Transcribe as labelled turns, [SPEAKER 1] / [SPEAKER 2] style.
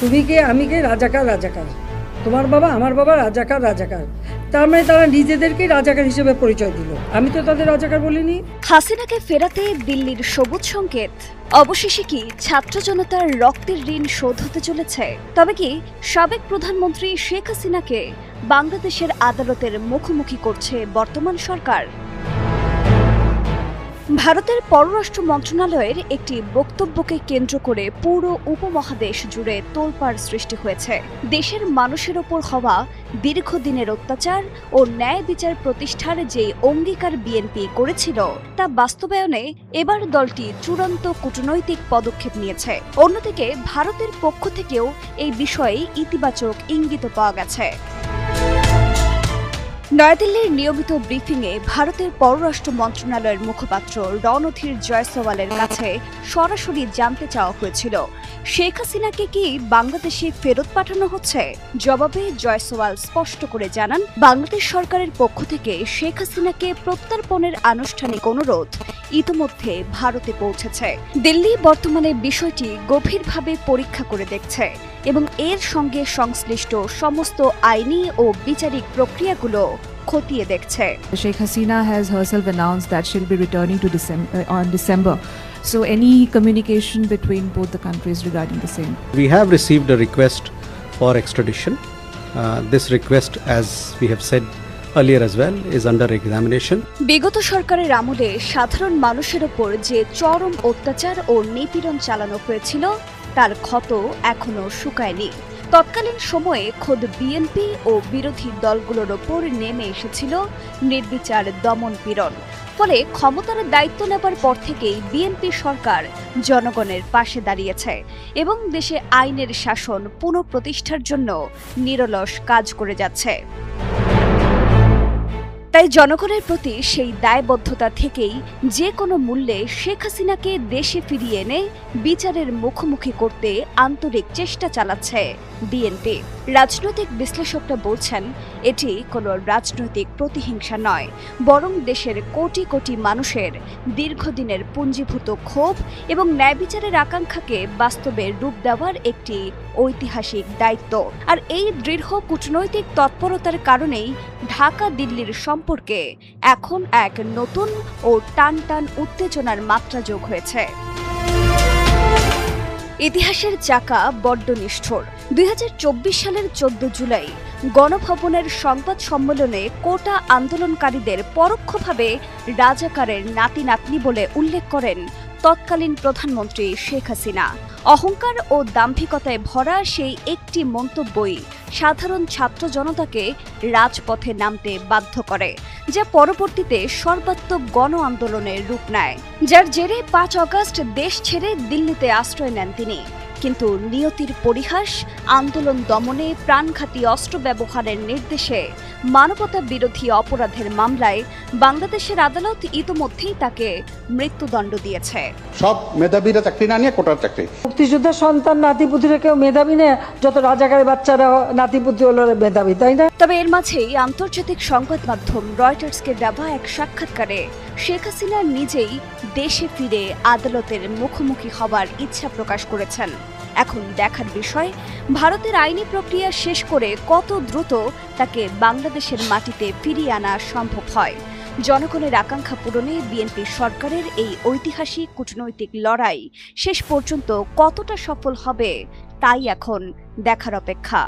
[SPEAKER 1] তুমি কে, আমি কে, রাজাকার রাজাকার। তোমার বাবা আমার বাবা রাজাকার রাজাকার, তার মানে তারা নিজেদেরকেই রাজাকার হিসেবে পরিচয় দিল। আমি তো তাদের রাজাকার বলিনি।
[SPEAKER 2] হাসিনাকে ফেরাতে দিল্লির সবুজ সংকেত। অবশেষে কি ছাত্র জনতার রক্তের ঋণ শোধ হতে চলেছে? তবে কি সাবেক প্রধানমন্ত্রী শেখ হাসিনাকে বাংলাদেশের আদালতের মুখোমুখি করছে বর্তমান সরকার? ভারতের পররাষ্ট্র মন্ত্রণালয়ের একটি বক্তব্যকে কেন্দ্র করে পুরো উপমহাদেশ জুড়ে তোলপাড় সৃষ্টি হয়েছে। দেশের মানুষের ওপর হওয়া দীর্ঘদিনের অত্যাচার ও ন্যায় বিচার প্রতিষ্ঠার যে অঙ্গীকার বিএনপি করেছিল তা বাস্তবায়নে এবার দলটি চূড়ান্ত কূটনৈতিক পদক্ষেপ নিয়েছে। অন্যদিকে ভারতের পক্ষ থেকেও এই বিষয়ে ইতিবাচক ইঙ্গিত পাওয়া গেছে। নয়াদিল্লির নিয়মিত ব্রিফিংয়ে ভারতের পররাষ্ট্র মন্ত্রণালয়ের মুখপাত্র রণধীর জয়সওয়ালের কাছে সরাসরি জানতে চাওয়া হয়েছিল, শেখ হাসিনাকে কি বাংলাদেশে ফেরত পাঠানো হচ্ছে? জবাবে জয়সওয়াল স্পষ্ট করে জানান, বাংলাদেশ সরকারের পক্ষ থেকে শেখ হাসিনাকে প্রত্যর্পণের আনুষ্ঠানিক অনুরোধ ইতোমধ্যে ভারতে পৌঁছেছে। দিল্লি বর্তমানে বিষয়টি গভীরভাবে পরীক্ষা করে দেখছে এবং এর সঙ্গে সংশ্লিষ্ট সমস্ত আইনি ও বিচারিক প্রক্রিয়াগুলো খতিয়ে দেখছে।
[SPEAKER 3] Sheikh Hasina has herself announced that she'll be returning to December. So any communication between both the countries regarding the same?
[SPEAKER 4] We have received a request for extradition. This request, as we have said earlier as well, is under examination.
[SPEAKER 2] বিগত সরকারের আমলে সাধারণ মানুষের ওপর যে চরম অত্যাচার ও নিপীড়ন চালানো হয়েছিল তার ক্ষত এখনো শুকায়নি। তৎকালীন সময়ে খোদ বিএনপি ও বিরোধী দলগুলোর ওপর নেমে এসেছিল নির্বিচার দমন পীড়ন। ফলে ক্ষমতার দায়িত্ব নেবার পর থেকেই বিএনপি সরকার জনগণের পাশে দাঁড়িয়েছে এবং দেশে আইনের শাসন পুনঃপ্রতিষ্ঠার জন্য নিরলস কাজ করে যাচ্ছে। তাই জনগণের প্রতি সেই দায়বদ্ধতা থেকেই যে কোনো মূল্যে শেখ হাসিনাকে দেশে ফিরিয়ে এনে বিচারের মুখোমুখি করতে আন্তরিক চেষ্টা চালাচ্ছে বিএনপি। রাজনৈতিক বিশ্লেষকরা বলছেন, এটি কোনো রাজনৈতিক প্রতিহিংসা নয়, বরং দেশের কোটি কোটি মানুষের দীর্ঘদিনের পুঞ্জীভূত ক্ষোভ এবং ন্যায় বিচারের আকাঙ্ক্ষাকে বাস্তবে রূপ দেওয়ার একটি ঐতিহাসিক দায়িত্ব। আর এই দৃঢ় কূটনৈতিক তৎপরতার কারণেই ঢাকা দিল্লির সম্পর্কে এখন এক নতুন ও টানটান উত্তেজনার মাত্রা যোগ হয়েছে। ইতিহাসের চাকা বড্ড নিষ্ঠুর। 2024 সালের 14 জুলাই গণভবনের সংবাদ সম্মেলনে কোটা আন্দোলনকারীদের পরোক্ষভাবে রাজাকারের নাতি নাতনি বলে উল্লেখ করেন তৎকালীন প্রধানমন্ত্রী শেখ হাসিনা। অহংকার ও দাম্ভিকতায় ভরা সেই একটি মন্তব্যই সাধারণ ছাত্র জনতাকে রাজপথে নামতে বাধ্য করে, যা পরবর্তীতে সর্বাত্মক গণ আন্দোলনের রূপ নেয়, যার জেরে 5 আগস্ট দেশ ছেড়ে দিল্লিতে আশ্রয় নেন তিনি। কিন্তু নিয়তির পরিহাস, আন্দোলন দমনে প্রাণঘাতী অস্ত্র ব্যবহারের নির্দেশে মানবতা বিরোধী অপরাধের মামলায় বাংলাদেশের আদালত ইতোমধ্যেই তাকে মৃত্যুদণ্ড দিয়েছে।
[SPEAKER 5] সব মেধাবীরা চাকরি না নিয়ে কোটার চাকরি।
[SPEAKER 1] মুক্তিযোদ্ধার সন্তান নাতিপুতিরা কেউ মেধাবী নেই, যত রাজাকারের বাচ্চারা নাতিপুতি হলো মেধাবী, তাই না?
[SPEAKER 2] তবে এর মাঝেই আন্তর্জাতিক সংবাদ মাধ্যম রয়টার্সকে দেওয়া এক সাক্ষাৎকারে শেখ হাসিনা নিজেই দেশে ফিরে আদালতের মুখোমুখি হবার ইচ্ছা প্রকাশ করেছেন। এখন দেখার বিষয়, ভারতের আইনি প্রক্রিয়া শেষ করে কত দ্রুত তাকে বাংলাদেশের মাটিতে ফিরিয়ে আনা সম্ভব হয়। জনগণের আকাঙ্ক্ষা পূরণে বিএনপি সরকারের এই ঐতিহাসিক কূটনৈতিক লড়াই শেষ পর্যন্ত কতটা সফল হবে তাই এখন দেখার অপেক্ষা।